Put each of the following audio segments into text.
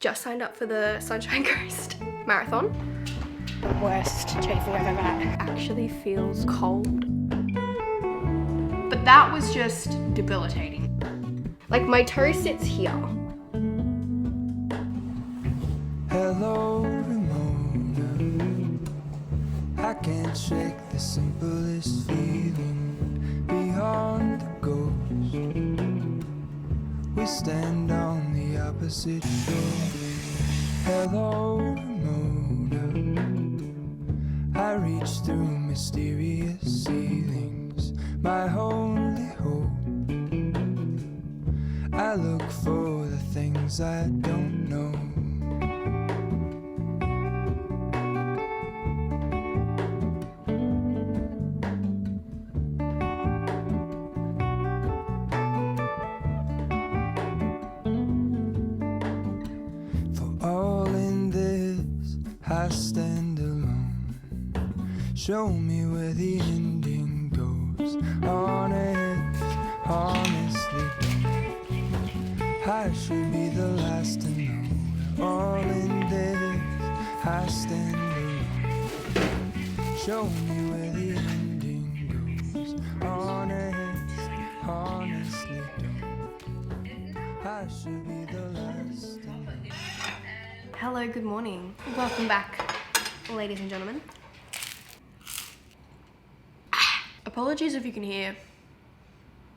Just signed up for the Sunshine Coast Marathon. The worst chafing I've ever had. Actually feels cold. But that was just debilitating. Like my toe sits here. Hello, Ramona. I can't shake the simplest feeling beyond the ghost. We stand on the opposite shore. Hello, Ramona. I reach through mysterious ceilings, my only hope. I look for the things I don't know. I stand alone. Show me where the ending goes. On edge, honestly don't. I should be the last to know. All in this, I stand alone. Show me where the ending goes. On edge, honestly don't. I should be the last to know. Hello, good morning. Welcome back, ladies and gentlemen. Apologies if you can hear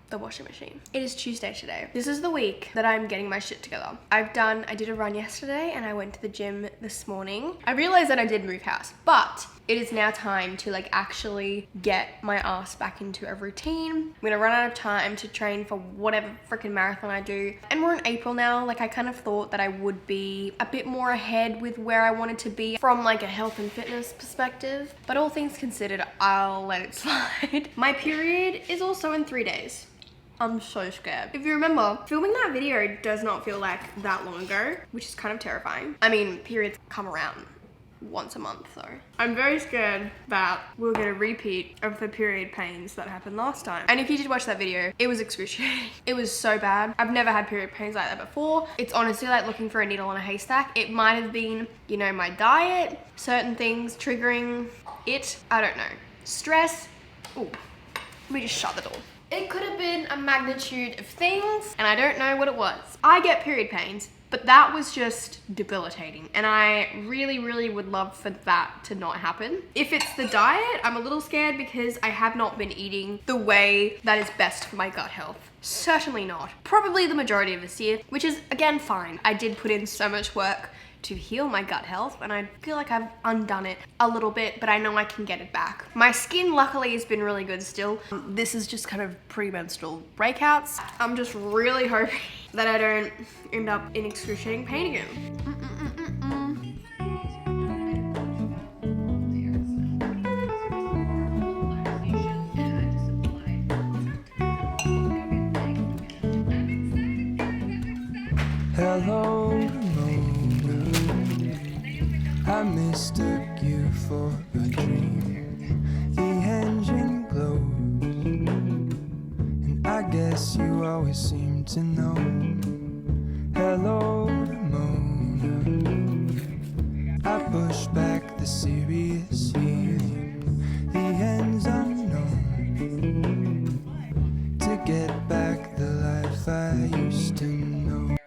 the washing machine. It is Tuesday today. This is the week that I'm getting my shit together. I did a run yesterday and I went to the gym this morning. I realized that I did move house, but it is now time to like actually get my ass back into a routine. I'm gonna run out of time to train for whatever freaking marathon I do. And we're in April now. Like I kind of thought that I would be a bit more ahead with where I wanted to be from like a health and fitness perspective. But all things considered, I'll let it slide. My period is also in 3 days. I'm so scared. If you remember, filming that video does not feel like that long ago, which is kind of terrifying. I mean, periods come around once a month though. I'm very scared that we'll get a repeat of the period pains that happened last time. And if you did watch that video, it was excruciating. It was so bad. I've never had period pains like that before. It's honestly like looking for a needle in a haystack. It might have been, you know, my diet, certain things triggering it. I don't know. Stress. Ooh, let me just shut the door. It could have been a magnitude of things, and I don't know what it was. I get period pains, but that was just debilitating, and I really, really would love for that to not happen. If it's the diet, I'm a little scared because I have not been eating the way that is best for my gut health. Certainly not. Probably the majority of this year, which is, again, fine. I did put in so much work to heal my gut health, and I feel like I've undone it a little bit, but I know I can get it back. My skin luckily has been really good still. This is just kind of premenstrual breakouts. I'm just really hoping that I don't end up in excruciating pain again. Hello, I mistook you for a dream. The engine glows, and I guess you always seem to know. Hello, Ramona. I push back the serious feeling, the end's unknown, to get back the life I used to know.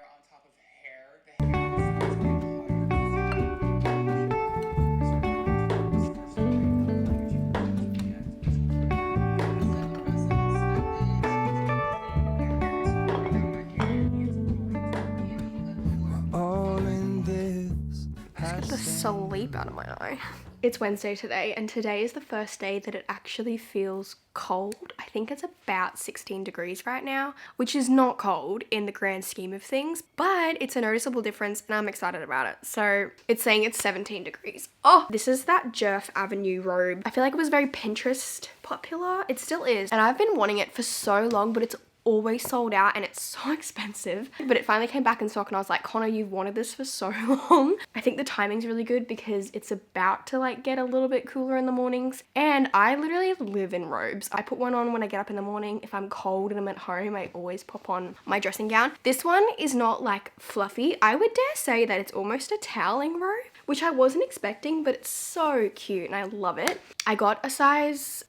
The sleep out of my eye. It's Wednesday today, and today is the first day that it actually feels cold. I think it's about 16 degrees right now, which is not cold in the grand scheme of things, but it's a noticeable difference and I'm excited about it. So it's saying it's 17 degrees. Oh, this is that Jerf Avenue robe. I feel like it was very Pinterest popular. It still is, and I've been wanting it for so long, but it's always sold out and it's so expensive. But it finally came back in stock and I was like, Conagh, you've wanted this for so long. I think the timing's really good because it's about to like get a little bit cooler in the mornings. And I literally live in robes. I put one on when I get up in the morning. If I'm cold and I'm at home, I always pop on my dressing gown. This one is not like fluffy. I would dare say that it's almost a toweling robe, which I wasn't expecting, but it's so cute and I love it. I got a size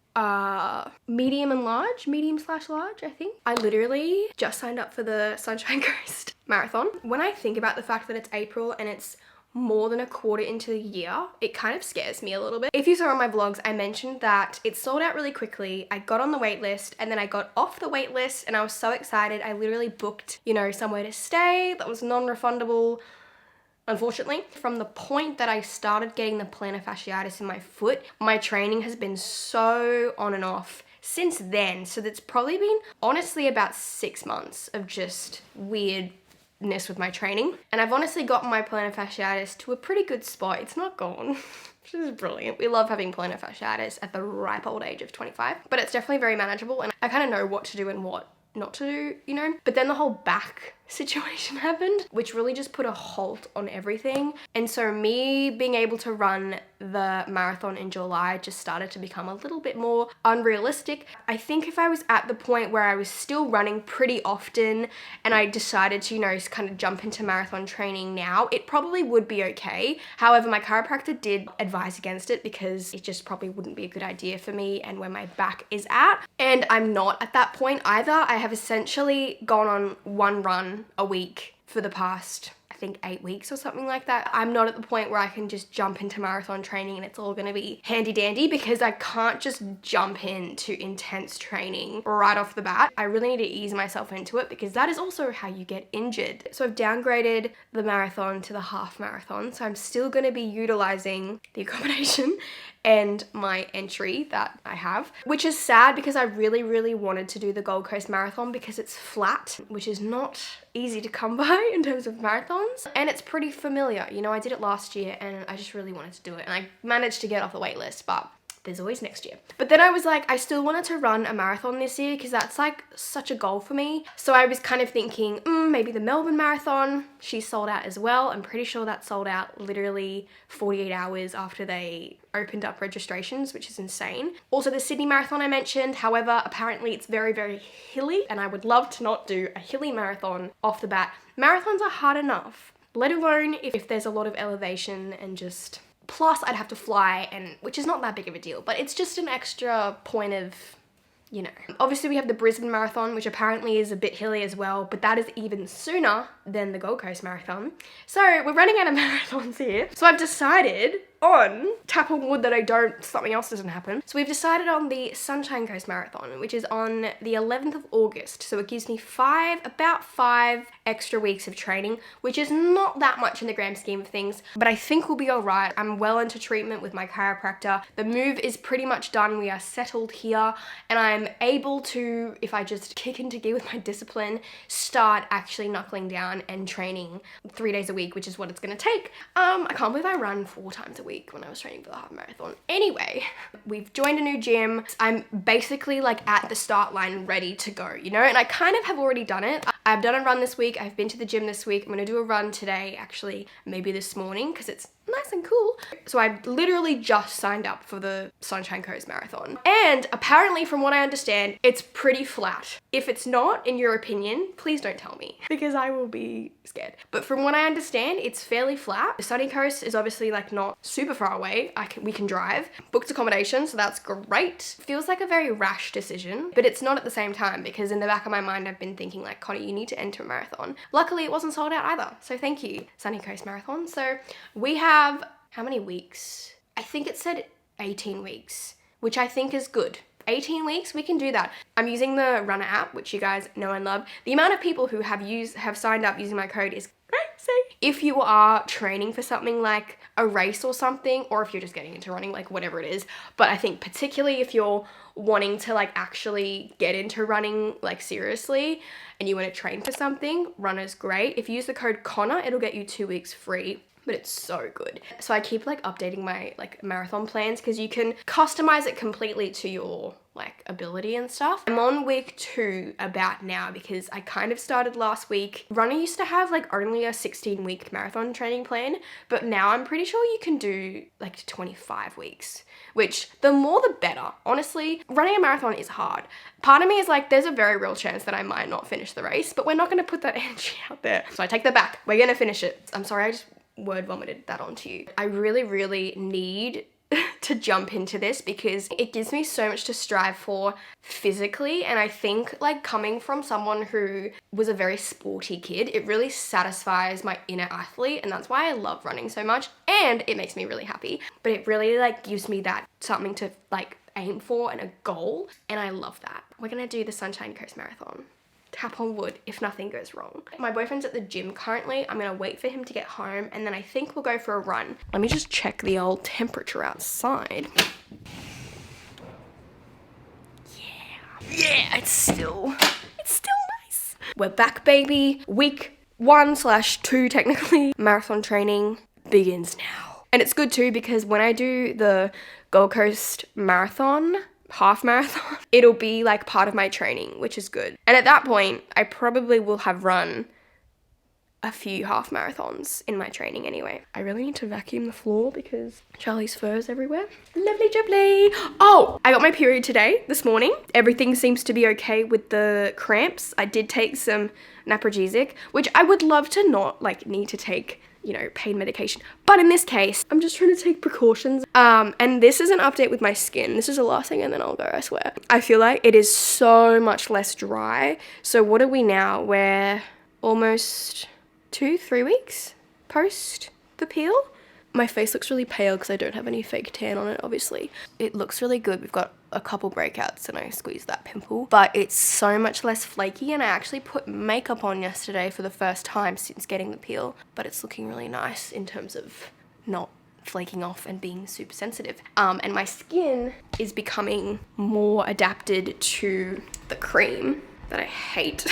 medium and large, medium/large, I think. I literally just signed up for the Sunshine Coast Marathon. When I think about the fact that it's April and it's more than a quarter into the year, it kind of scares me a little bit. If you saw on my vlogs, I mentioned that it sold out really quickly. I got on the wait list and then I got off the wait list and I was so excited. I literally booked, you know, somewhere to stay that was non-refundable. Unfortunately, from the point that I started getting the plantar fasciitis in my foot, my training has been so on and off since then. So that's probably been honestly about 6 months of just weirdness with my training. And I've honestly gotten my plantar fasciitis to a pretty good spot. It's not gone. Which is brilliant. We love having plantar fasciitis at the ripe old age of 25, but it's definitely very manageable and I kind of know what to do and what not to do, you know? But then the whole back situation happened, which really just put a halt on everything. And so me being able to run the marathon in July just started to become a little bit more unrealistic. I think if I was at the point where I was still running pretty often and I decided to, you know, kind of jump into marathon training now, it probably would be okay. However, my chiropractor did advise against it because it just probably wouldn't be a good idea for me and where my back is at. And I'm not at that point either. I have essentially gone on one run a week for the past, I think 8 weeks or something like that. I'm not at the point where I can just jump into marathon training and it's all gonna be handy dandy because I can't just jump into intense training right off the bat. I really need to ease myself into it because that is also how you get injured. So I've downgraded the marathon to the half marathon. So I'm still gonna be utilizing the accommodation and my entry that I have, which is sad because I really, really wanted to do the Gold Coast Marathon because it's flat, which is not easy to come by in terms of marathons. And it's pretty familiar. You know, I did it last year and I just really wanted to do it. And I managed to get off the wait list, but there's always next year. But then I was like, I still wanted to run a marathon this year because that's like such a goal for me. So I was kind of thinking, maybe the Melbourne Marathon, she sold out as well. I'm pretty sure that sold out literally 48 hours after they opened up registrations, which is insane. Also the Sydney Marathon I mentioned, however, apparently it's very, very hilly and I would love to not do a hilly marathon off the bat. Marathons are hard enough, let alone if there's a lot of elevation and just, plus I'd have to fly, and which is not that big of a deal, but it's just an extra point of, you know. Obviously we have the Brisbane Marathon, which apparently is a bit hilly as well, but that is even sooner than the Gold Coast Marathon. So we're running out of marathons here. So I've decided on, tap on wood that something else doesn't happen. So we've decided on the Sunshine Coast Marathon, which is on the 11th of August. So it gives me about five extra weeks of training, which is not that much in the grand scheme of things, but I think we'll be all right. I'm well into treatment with my chiropractor. The move is pretty much done. We are settled here and I'm able to, if I just kick into gear with my discipline, start actually knuckling down and training 3 days a week, which is what it's gonna take. I can't believe I ran 4 times a week when I was training for the half marathon. Anyway, we've joined a new gym. I'm basically like at the start line ready to go, you know, and I kind of have already done it. I've done a run this week. I've been to the gym this week. I'm gonna do a run today, actually, maybe this morning, because it's nice and cool. So I literally just signed up for the Sunshine Coast Marathon. And apparently, from what I understand, it's pretty flat. If it's not, in your opinion, please don't tell me because I will be scared. But from what I understand, it's fairly flat. The Sunny Coast is obviously like not super far away. We can drive. Booked accommodation, so that's great. Feels like a very rash decision, but it's not at the same time because in the back of my mind, I've been thinking like, Connie, you need to enter a marathon. Luckily, it wasn't sold out either. So thank you, Sunny Coast Marathon. So we have how many weeks? I think it said 18 weeks, which I think is good. 18 weeks, we can do that. I'm using the RUNNA app, which you guys know and love. The amount of people who have signed up using my code is crazy. If you are training for something like a race or something, or if you're just getting into running, like whatever it is, but I think particularly if you're wanting to like actually get into running like seriously and you want to train for something, RUNNA's great. If you use the code CONNOR, it'll get you 2 weeks free. but it's so good. So I keep like updating my like marathon plans because you can customize it completely to your like ability and stuff. I'm on week 2 about now because I kind of started last week. Runner used to have like only a 16-week marathon training plan, but now I'm pretty sure you can do like 25 weeks, which the more the better. Honestly, running a marathon is hard. Part of me is like, there's a very real chance that I might not finish the race, but we're not gonna put that energy out there. So I take that back. We're gonna finish it. I'm sorry, I just word vomited that onto you. I really need to jump into this because it gives me so much to strive for physically, and I think like coming from someone who was a very sporty kid, it really satisfies my inner athlete, and that's why I love running so much, and it makes me really happy, but it really like gives me that something to like aim for and a goal, and I love that. We're gonna do the Sunshine Coast Marathon. Tap on wood if nothing goes wrong. My boyfriend's at the gym currently. I'm gonna wait for him to get home and then I think we'll go for a run. Let me just check the old temperature outside. Yeah, it's still nice. We're back, baby. Week 1/2 technically. Marathon training begins now. And it's good too because when I do the Gold Coast Marathon, half marathon, it'll be like part of my training, which is good. And at that point, I probably will have run a few half marathons in my training anyway. I really need to vacuum the floor because Charlie's fur is everywhere. Lovely jubbly. Oh, I got my period today, this morning. Everything seems to be okay with the cramps. I did take some naproxenic, which I would love to not like need to take, you know, pain medication. But in this case, I'm just trying to take precautions. And this is an update with my skin. This is the last thing and then I'll go, I swear. I feel like it is so much less dry. So what are we now? We're almost 2-3 weeks post the peel. My face looks really pale because I don't have any fake tan on it, obviously. It looks really good. We've got a couple breakouts and I squeezed that pimple, but it's so much less flaky, and I actually put makeup on yesterday for the first time since getting the peel, but it's looking really nice in terms of not flaking off and being super sensitive. And my skin is becoming more adapted to the cream that I hate.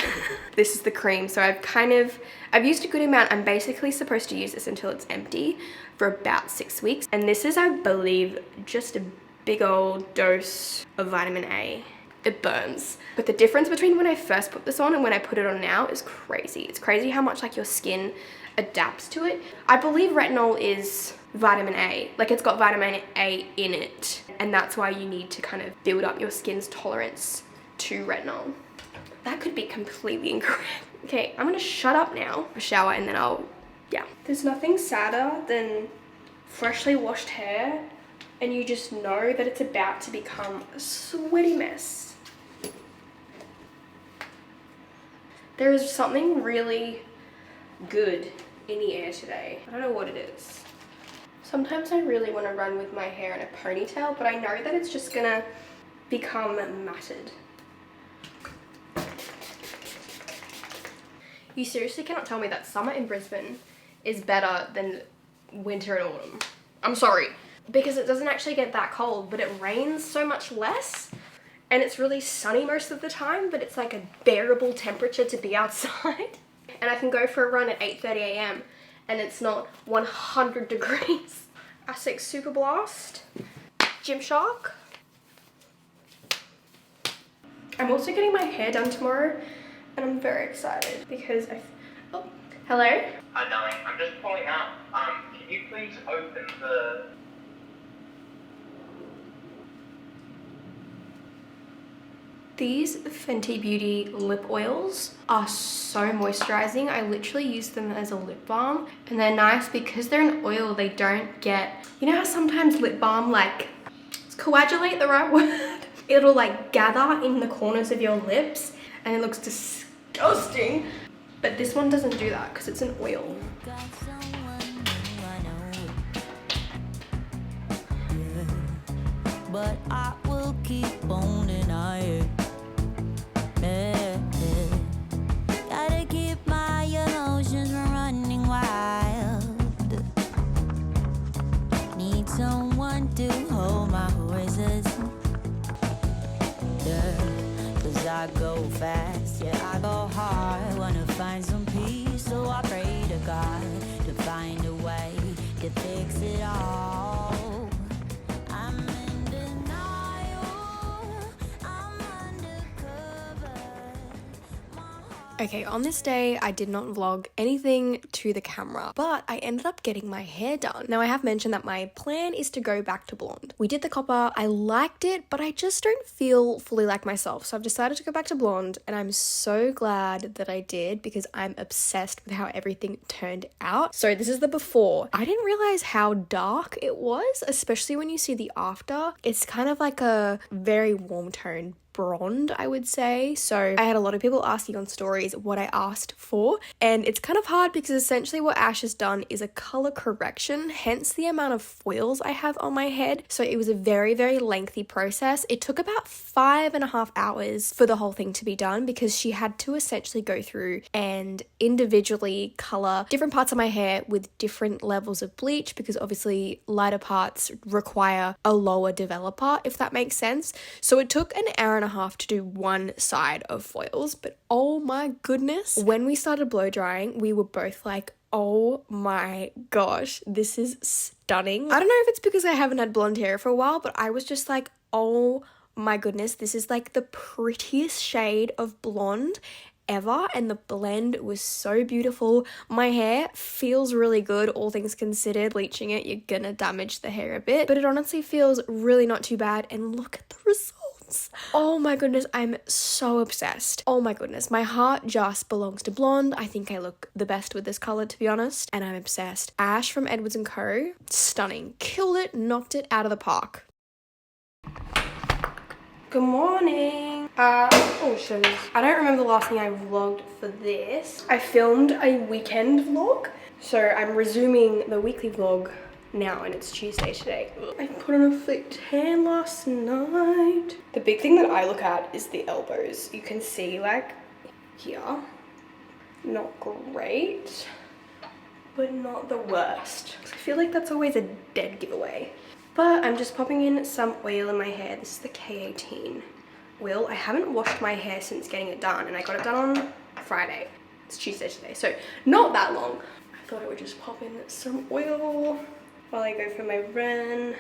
This is the cream. So I've used a good amount. I'm basically supposed to use this until it's empty for about 6 weeks. And this is, I believe, just a big old dose of vitamin A. It burns. But the difference between when I first put this on and when I put it on now is crazy. It's crazy how much like your skin adapts to it. I believe retinol is vitamin A. Like it's got vitamin A in it. And that's why you need to kind of build up your skin's tolerance to retinol. That could be completely incorrect. Okay, I'm gonna shut up now, shower, and then yeah. There's nothing sadder than freshly washed hair and you just know that it's about to become a sweaty mess. There is something really good in the air today. I don't know what it is. Sometimes I really want to run with my hair in a ponytail, but I know that it's just gonna become matted. You seriously cannot tell me that summer in Brisbane is better than winter and autumn. I'm sorry. Because it doesn't actually get that cold, but it rains so much less. And it's really sunny most of the time, but it's like a bearable temperature to be outside. And I can go for a run at 8:30 a.m. and it's not 100 degrees. ASICS Super Blast. GYMSHARK. I'm also getting my hair done tomorrow. And I'm very excited because oh, hello? Hi darling, I'm just pulling up. Can you please open the... These Fenty Beauty lip oils are so moisturizing. I literally use them as a lip balm and they're nice because they're an oil. They don't get, you know how sometimes lip balm like, is coagulate the right word? It'll like gather in the corners of your lips and it looks disgusting. But this one doesn't do that because it's an oil. But I will keep on denying. Gotta keep my emotions from running wild. Need someone to hold my horses. Cause I go fast, yeah, I go hard. Wanna find some peace, so I pray to God to find a way. Okay, on this day, I did not vlog anything to the camera, but I ended up getting my hair done. Now, I have mentioned that my plan is to go back to blonde. We did the copper, I liked it, but I just don't feel fully like myself. So I've decided to go back to blonde, and I'm so glad that I did because I'm obsessed with how everything turned out. So this is the before. I didn't realize how dark it was, especially when you see the after. It's kind of like a very warm tone blonde, I would say. So I had a lot of people asking on stories what I asked for, and it's kind of hard because essentially what Ash has done is a color correction, hence the amount of foils I have on my head. So it was a very, very lengthy process. It took about 5.5 hours for the whole thing to be done because she had to essentially go through and individually color different parts of my hair with different levels of bleach, because obviously lighter parts require a lower developer, if that makes sense. So it took an hour and a half to do one side of foils, but oh my goodness, when we started blow drying, we were both like, oh my gosh, this is stunning. I don't know if it's because I haven't had blonde hair for a while, but I was just like, oh my goodness, this is like the prettiest shade of blonde ever, and the blend was so beautiful. My hair feels really good, all things considered. Bleaching it, you're gonna damage the hair a bit, but it honestly feels really not too bad, and look at the results. Oh my goodness, I'm so obsessed. Oh my goodness, my heart just belongs to blonde. I think I look the best with this color, to be honest, and I'm obsessed. Ash from Edwards & Co, stunning. Killed it, knocked it out of the park. Good morning. Oh shit. I don't remember the last thing I vlogged for this. I filmed a weekend vlog, so I'm resuming the weekly vlog now, and it's Tuesday today. I put on a fake tan last night. The big thing that I look at is the elbows. You can see like here, not great, but not the worst. I feel like that's always a dead giveaway. But I'm just popping in some oil in my hair. This is the K18 oil. I haven't washed my hair since getting it done, and I got it done on Friday. It's Tuesday today, so not that long. I thought I would just pop in some oil while I go for my run.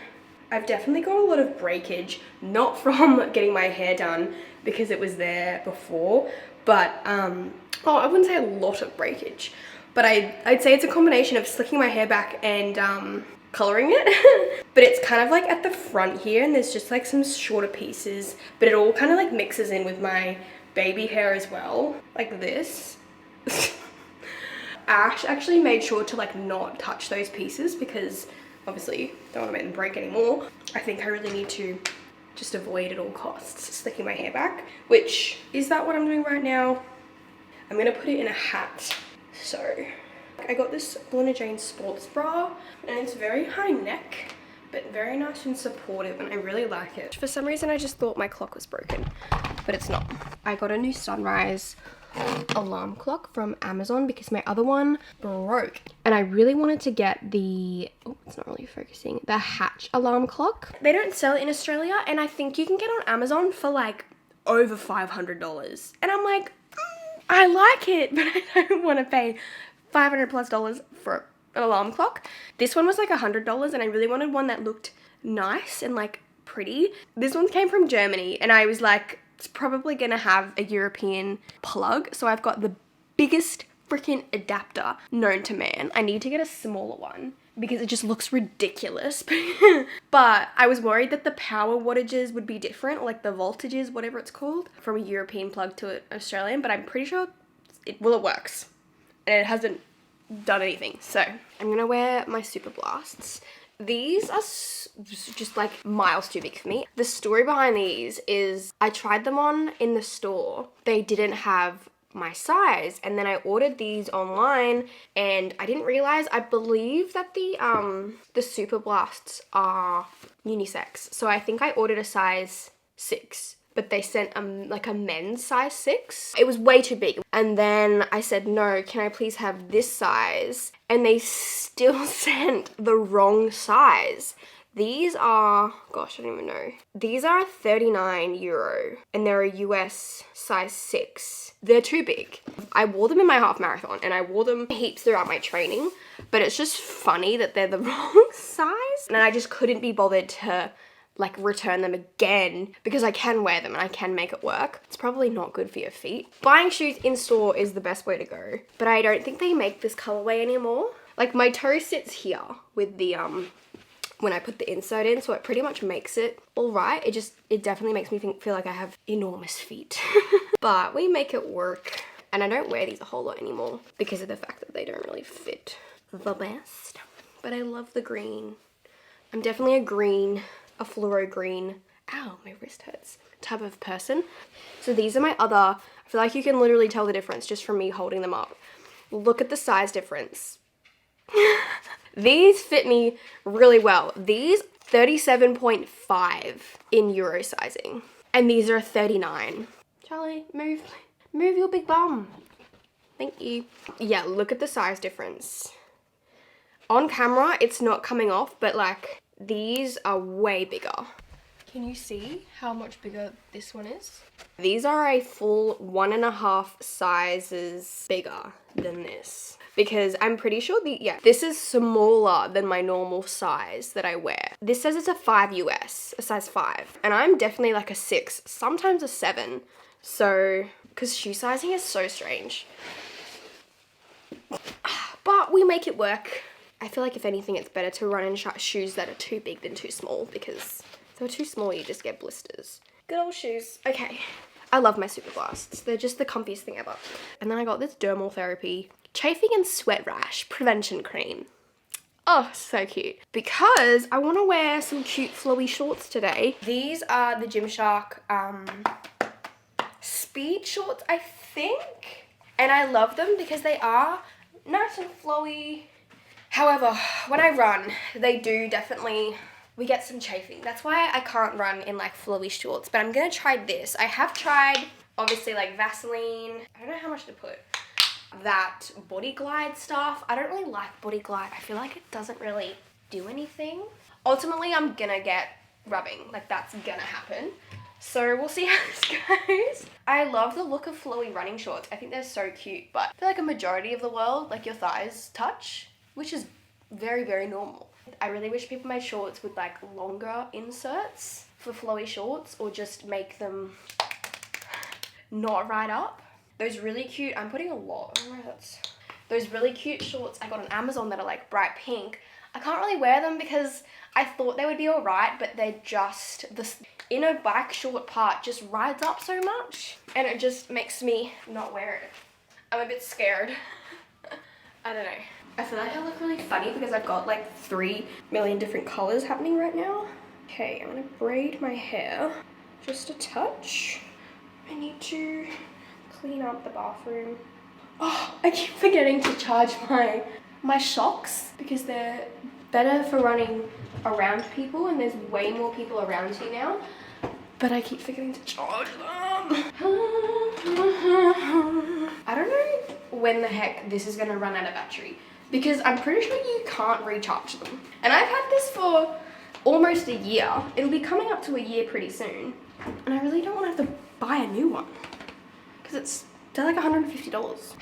I've definitely got a lot of breakage, not from getting my hair done because it was there before, but oh, I wouldn't say a lot of breakage, but I'd say it's a combination of slicking my hair back and coloring it. But it's kind of like at the front here, and there's just like some shorter pieces, but it all kind of like mixes in with my baby hair as well, like this. Ash actually made sure to like not touch those pieces because obviously don't want to make them break anymore. I think I really need to just avoid at all costs slicking my hair back, which is that what I'm doing right now. I'm gonna put it in a hat. So I got this Luna Jane sports bra, and it's very high neck, but very nice and supportive, and I really like it. For some reason, I just thought my clock was broken, but it's not. I got a new sunrise alarm clock from Amazon because my other one broke, and I really wanted to get the, oh, it's not really focusing, the Hatch alarm clock. They don't sell it in Australia, and I think you can get on Amazon for like over $500, and I'm like, I like it, but I don't want to pay $500+ for an alarm clock. This one was like $100, and I really wanted one that looked nice and like pretty. This one came from Germany, and I was like, it's probably gonna have a European plug, so I've got the biggest freaking adapter known to man. I need to get a smaller one because it just looks ridiculous. But I was worried that the power wattages would be different, or like the voltages, whatever it's called, from a European plug to an Australian, but I'm pretty sure it works. And it hasn't done anything. So I'm gonna wear my Super Blasts. These are just like miles too big for me. The story behind these is I tried them on in the store. They didn't have my size, and then I ordered these online, and I didn't realize, I believe that the Super Blasts are unisex. So I think I ordered a size 6. But they sent like a men's size 6. It was way too big. And then I said, no, can I please have this size? And they still sent the wrong size. These are, gosh, I don't even know. These are €39 and they're a US size 6. They're too big. I wore them in my half marathon, and I wore them heaps throughout my training, but it's just funny that they're the wrong size. And I just couldn't be bothered to like return them again because I can wear them and I can make it work. It's probably not good for your feet. Buying shoes in store is the best way to go, but I don't think they make this colorway anymore. Like my toe sits here with the when I put the insert in, so it pretty much makes it all right. It definitely makes me feel like I have enormous feet. But we make it work. And I don't wear these a whole lot anymore because of the fact that they don't really fit the best. But I love the green. I'm definitely a fluoro green, ow, my wrist hurts, type of person. So these are my other, I feel like you can literally tell the difference just from me holding them up. Look at the size difference. These fit me really well. These 37.5 in Euro sizing. And these are 39. Charlie, move your big bum. Thank you. Yeah, look at the size difference. On camera, it's not coming off, but like these are way bigger. Can you see how much bigger this one is? These are a full 1.5 sizes bigger than this. Because I'm pretty sure this is smaller than my normal size that I wear. This says it's a 5 US, a size 5. And I'm definitely like a 6, sometimes a 7. So, because shoe sizing is so strange. But we make it work. I feel like if anything, it's better to run in shoes that are too big than too small, because if they're too small, you just get blisters. Good old shoes. Okay. I love my Superblasts. They're just the comfiest thing ever. And then I got this Dermal Therapy Chafing and Sweat Rash Prevention Cream. Oh, so cute. Because I want to wear some cute flowy shorts today. These are the GYMSHARK speed shorts, I think. And I love them because they are nice and flowy. However, when I run, they do definitely, we get some chafing. That's why I can't run in like flowy shorts, but I'm gonna try this. I have tried, obviously, like Vaseline. I don't know how much to put. That Body Glide stuff. I don't really like Body Glide. I feel like it doesn't really do anything. Ultimately, I'm gonna get rubbing. Like, that's gonna happen. So we'll see how this goes. I love the look of flowy running shorts. I think they're so cute, but I feel like a majority of the world, like your thighs touch, which is very, very normal. I really wish people made shorts with like longer inserts for flowy shorts, or just make them not right up. Those really cute, I'm putting a lot on my hurts. Those really cute shorts I got on Amazon that are like bright pink. I can't really wear them because I thought they would be alright, but they're just, the inner bike short part just rides up so much, and it just makes me not wear it. I'm a bit scared. I don't know. I feel like I look really funny because I've got like 3 million different colors happening right now. Okay, I'm gonna braid my hair just a touch. I need to clean up the bathroom. Oh, I keep forgetting to charge my socks because they're better for running around people, and there's way more people around you now. But I keep forgetting to charge them. I don't know when the heck this is gonna run out of battery, because I'm pretty sure you can't recharge them. And I've had this for almost a year. It'll be coming up to a year pretty soon. And I really don't want to have to buy a new one, because they're like $150.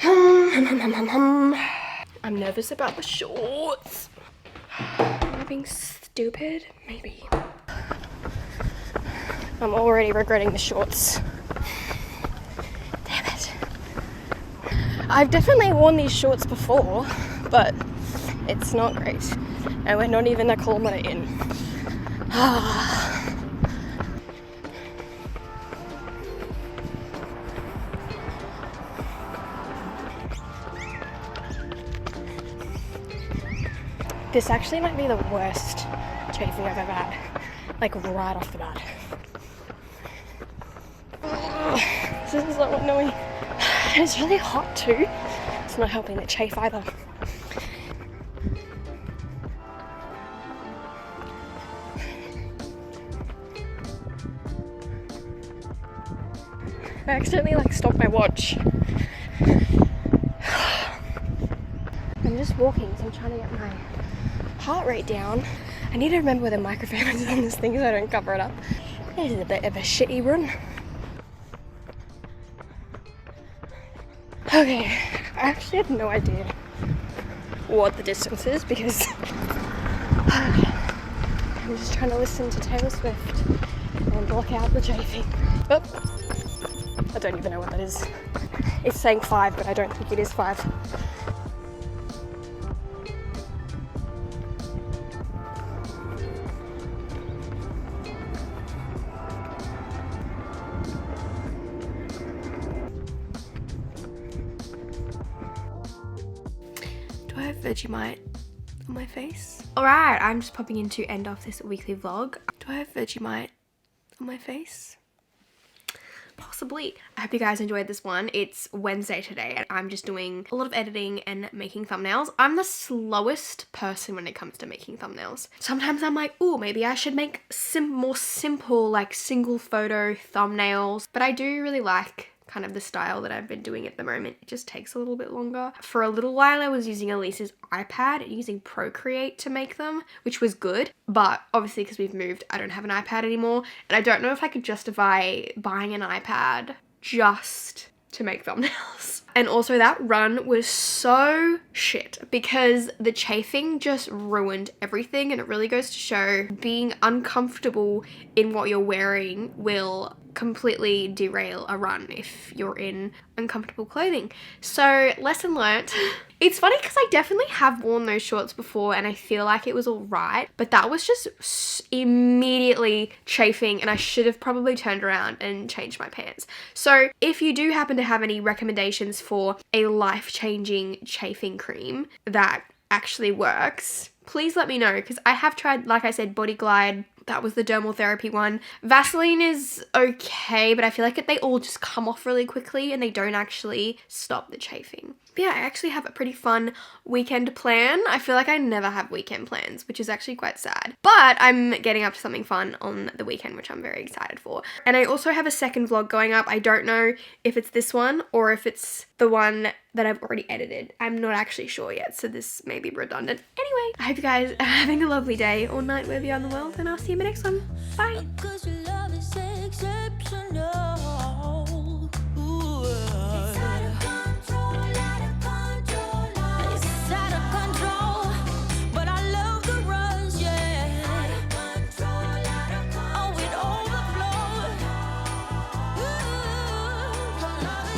I'm nervous about the shorts. Am I being stupid? Maybe. I'm already regretting the shorts. Damn it. I've definitely worn these shorts before, but it's not great. And we're not even a kilometer in. This actually might be the worst chafing I've ever had. Like right off the bat. This is so annoying. It's really hot too. It's not helping the chafe either. I accidentally like stopped my watch. I'm just walking, so I'm trying to get my heart rate down. I need to remember where the microphone is on this thing so I don't cover it up. It is a bit of a shitty run. Okay, I actually have no idea what the distance is because I'm I'm just trying to listen to Taylor Swift and block out the chafing. Oh, I don't even know what that is. It's saying 5, but I don't think it is 5. Do I have Vegemite on my face? Alright, I'm just popping in to end off this weekly vlog. Do I have Vegemite on my face? Possibly. I hope you guys enjoyed this one. It's Wednesday today and I'm just doing a lot of editing and making thumbnails. I'm the slowest person when it comes to making thumbnails. Sometimes I'm like, oh, maybe I should make more simple, like single photo thumbnails. But I do really like kind of the style that I've been doing at the moment. It just takes a little bit longer. For a little while I was using Elise's iPad and using Procreate to make them, which was good, but obviously because we've moved I don't have an iPad anymore and I don't know if I could justify buying an iPad just to make thumbnails. And also that run was so shit because the chafing just ruined everything, and it really goes to show being uncomfortable in what you're wearing will completely derail a run if you're in uncomfortable clothing. So lesson learnt. It's funny because I definitely have worn those shorts before and I feel like it was all right, but that was just immediately chafing and I should have probably turned around and changed my pants. So if you do happen to have any recommendations for a life-changing chafing cream that actually works, please let me know, because I have tried, like I said, Body Glide. That was the dermal therapy one. Vaseline is okay, but I feel like they all just come off really quickly and they don't actually stop the chafing. But yeah, I actually have a pretty fun weekend plan. I feel like I never have weekend plans, which is actually quite sad. But I'm getting up to something fun on the weekend, which I'm very excited for. And I also have a second vlog going up. I don't know if it's this one or if it's the one that I've already edited. I'm not actually sure yet, so this may be redundant. Anyway, I hope you guys are having a lovely day or night wherever you are in the world, and I'll see you in the next one. Bye! 'Cause your love is exceptional. Ooh. It's out of control, out of control. It's out of control, but I love the rush, yeah. Out of control, out of control. Oh, it overflows. Ooh, from love